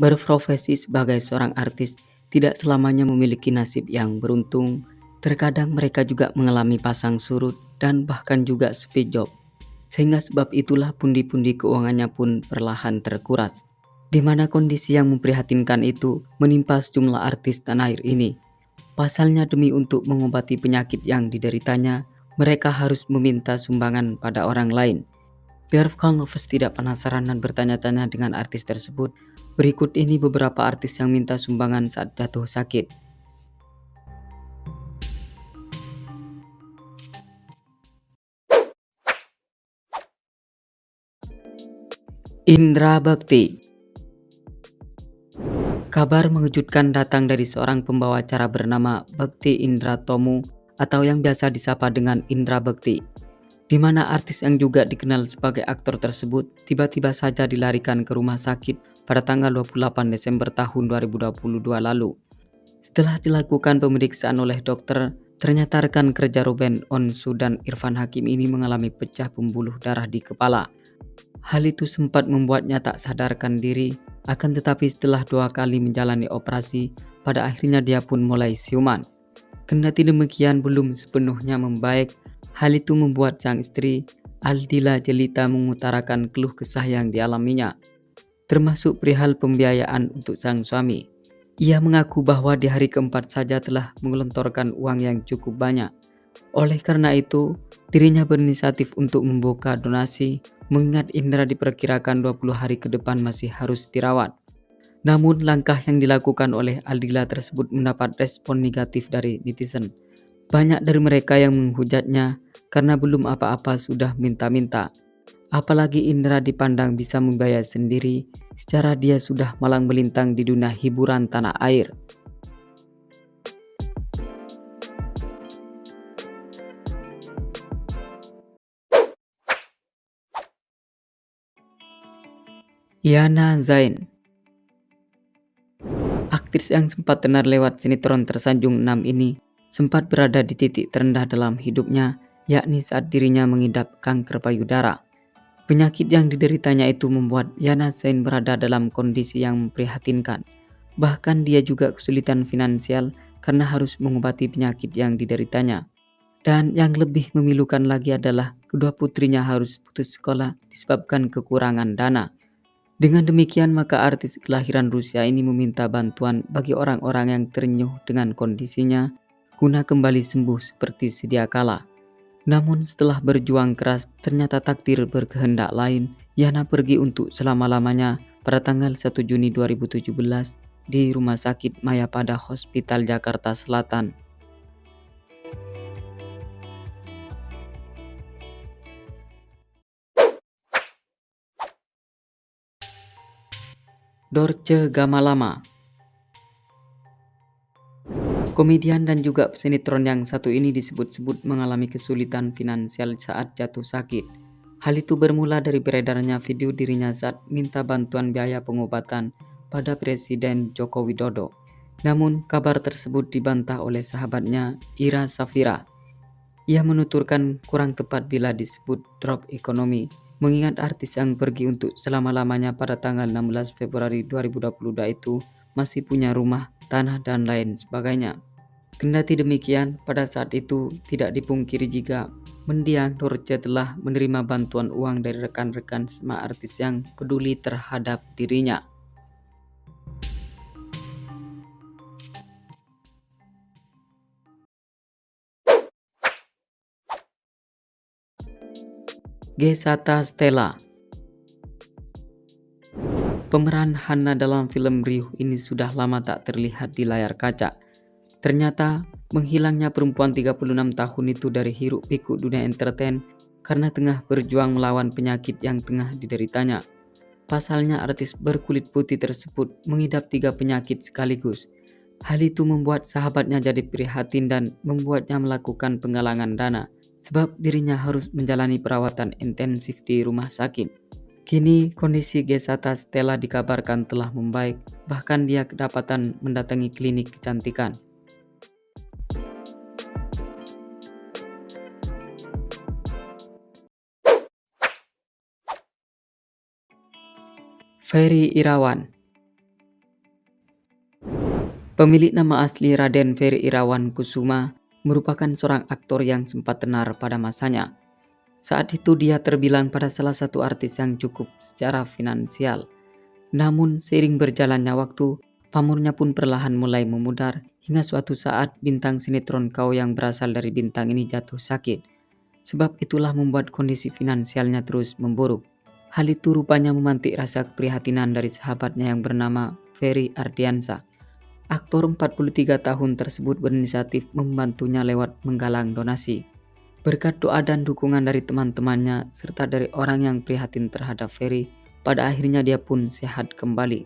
Berprofesi sebagai seorang artis tidak selamanya memiliki nasib yang beruntung. Terkadang mereka juga mengalami pasang surut dan bahkan juga sepi job. Sehingga sebab itulah pundi-pundi keuangannya pun perlahan terkuras. Di mana kondisi yang memprihatinkan itu menimpa sejumlah artis tanah air ini. Pasalnya demi untuk mengobati penyakit yang dideritanya, mereka harus meminta sumbangan pada orang lain. Biar Kang Novus tidak penasaran dan bertanya-tanya dengan artis tersebut, berikut ini beberapa artis yang minta sumbangan saat jatuh sakit. Indra Bekti. Kabar mengejutkan datang dari seorang pembawa acara bernama Bekti Indra Tomu atau yang biasa disapa dengan Indra Bekti, di mana artis yang juga dikenal sebagai aktor tersebut tiba-tiba saja dilarikan ke rumah sakit pada tanggal 28 Desember tahun 2022 lalu. Setelah dilakukan pemeriksaan oleh dokter, ternyata rekan kerja Ruben Onsu dan Irfan Hakim ini mengalami pecah pembuluh darah di kepala. Hal itu sempat membuatnya tak sadarkan diri, akan tetapi setelah 2 kali menjalani operasi, pada akhirnya dia pun mulai siuman. Kendati demikian belum sepenuhnya membaik, hal itu membuat sang istri, Aldila Jelita mengutarakan keluh kesah yang dialaminya, termasuk perihal pembiayaan untuk sang suami. Ia mengaku bahwa di hari keempat saja telah menggelontorkan uang yang cukup banyak. Oleh karena itu, dirinya berinisiatif untuk membuka donasi, mengingat Indra diperkirakan 20 hari ke depan masih harus dirawat. Namun langkah yang dilakukan oleh Aldila tersebut mendapat respon negatif dari netizen. Banyak dari mereka yang menghujatnya karena belum apa-apa sudah minta-minta. Apalagi Indra dipandang bisa membayar sendiri, secara dia sudah malang melintang di dunia hiburan tanah air. Yana Zain. Aktris yang sempat tenar lewat sinetron Tersanjung 6 ini sempat berada di titik terendah dalam hidupnya, yakni saat dirinya mengidap kanker payudara. Penyakit yang dideritanya itu membuat Yana Zain berada dalam kondisi yang memprihatinkan. Bahkan dia juga kesulitan finansial karena harus mengobati penyakit yang dideritanya. Dan yang lebih memilukan lagi adalah kedua putrinya harus putus sekolah disebabkan kekurangan dana. Dengan demikian maka artis kelahiran Rusia ini meminta bantuan bagi orang-orang yang terenyuh dengan kondisinya guna kembali sembuh seperti sedia kala. Namun setelah berjuang keras ternyata takdir berkehendak lain. Yana pergi untuk selama-lamanya pada tanggal 1 Juni 2017 di Rumah Sakit Mayapada Hospital Jakarta Selatan. Dorce Gamalama. Komedian dan juga sinetron yang satu ini disebut-sebut mengalami kesulitan finansial saat jatuh sakit. Hal itu bermula dari beredarnya video dirinya saat minta bantuan biaya pengobatan pada Presiden Joko Widodo. Namun kabar tersebut dibantah oleh sahabatnya Ira Safira. Ia menuturkan kurang tepat bila disebut drop ekonomi, mengingat artis yang pergi untuk selama-lamanya pada tanggal 16 Februari 2022 itu masih punya rumah, tanah, dan lain sebagainya. Kendati demikian, pada saat itu tidak dipungkiri jika mendiang Dorce telah menerima bantuan uang dari rekan-rekan semua artis yang peduli terhadap dirinya. Gesata Stella. Pemeran Hana dalam film Riuh ini sudah lama tak terlihat di layar kaca. Ternyata menghilangnya perempuan 36 tahun itu dari hiruk pikuk dunia entertain karena tengah berjuang melawan penyakit yang tengah dideritanya. Pasalnya artis berkulit putih tersebut mengidap 3 penyakit sekaligus. Hal itu membuat sahabatnya jadi prihatin dan membuatnya melakukan penggalangan dana, sebab dirinya harus menjalani perawatan intensif di rumah sakit. Kini kondisi Gesata Stella dikabarkan telah membaik, bahkan dia kedapatan mendatangi klinik kecantikan. Ferry Irawan. Pemilik nama asli Raden Ferry Irawan Kusuma merupakan seorang aktor yang sempat tenar pada masanya. Saat itu dia terbilang pada salah satu artis yang cukup secara finansial. Namun seiring berjalannya waktu, pamornya pun perlahan mulai memudar hingga suatu saat bintang sinetron Kau yang berasal dari bintang ini jatuh sakit. Sebab itulah membuat kondisi finansialnya terus memburuk. Hal itu rupanya memantik rasa keprihatinan dari sahabatnya yang bernama Ferry Ardiansa. Aktor 43 tahun tersebut berinisiatif membantunya lewat menggalang donasi. Berkat doa dan dukungan dari teman-temannya serta dari orang yang prihatin terhadap Ferry, pada akhirnya dia pun sehat kembali.